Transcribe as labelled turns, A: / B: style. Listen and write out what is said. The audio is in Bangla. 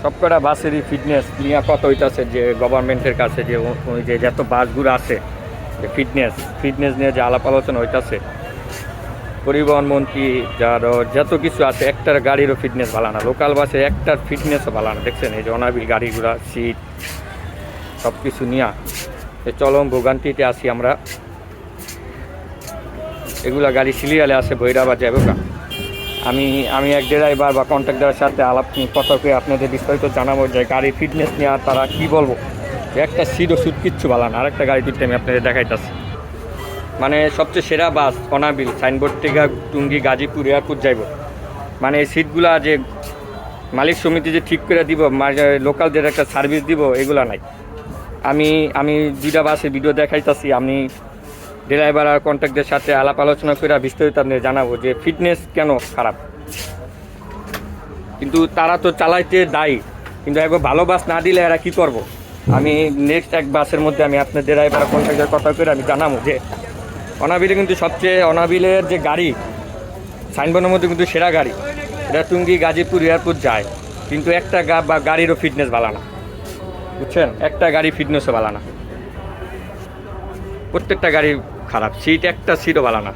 A: সবকটা বাসেরই ফিটনেস নিয়ে কথা হইতাছে যে গভর্নমেন্টের কাছে যে ওই যে যত বাসগুলো আছে যে ফিটনেস নিয়ে যে আলাপ আলোচনা হইতাছে, পরিবহন মন্ত্রী যার যত কিছু আছে, একটার গাড়িরও ফিটনেস ভালো না, লোকাল বাসে একটার ফিটনেসও ভালো না। দেখছেন এই যে অনাবিল গাড়িগুলা, সিট সব কিছু নিয়ে চরম ভোগান্তিতে আছি আমরা। এগুলা গাড়ি সিরিয়ালে আছে ভৈরাবাদ যাবে কা। আমি এক ড্রাইভার বা কন্ট্রাক্টরের সাথে আলাপ কথা করে আপনাদের বিস্তারিত জানাবো যে গাড়ির ফিটনেস নিয়ে আর তারা কী বলবো। একটা সিটও সুট কিচ্ছু ভালো না। আরেকটা গাড়ি তুলতে আমি আপনাদের দেখাইতেছি, মানে সবচেয়ে সেরা বাস অনাবিল, সাইনবোর্ড থেকে টুঙ্গি গাজীপুর এয়ারপোর্ট যাইব। মানে এই সিটগুলা যে মালিক সমিতি যে ঠিক করে দিব, লোকালদের একটা সার্ভিস দিব, এগুলা নাই। আমি দুইটা বাসে ভিডিও দেখাইতেছি, আমি ড্রাইভার আর কন্ট্রাক্টদের সাথে আলাপ আলোচনা করে বিস্তারিত আপনাদের জানাবো যে ফিটনেস কেন খারাপ। কিন্তু তারা তো চালাইতে দায়ী, কিন্তু একবার ভালো বাস না দিলে এরা কী করবো। আমি নেক্সট এক বাসের মধ্যে আমি আপনার ড্রাইভার আর কন্ট্রাক্টের কথা করে আমি জানাবো যে অনাবিলে কিন্তু সবচেয়ে অনাবিলের যে গাড়ি সাইনবোর্ডের মধ্যে কিন্তু সেরা গাড়ি, এটা টুঙ্গি গাজীপুর এয়ারপোর্ট যায়, কিন্তু একটা গাড়িরও ফিটনেস ভালো না, বুঝছেন? একটা গাড়ি ফিটনেসও ভালো না, প্রত্যেকটা গাড়ি খারাপ, সিট একটা সিটও ভালো না।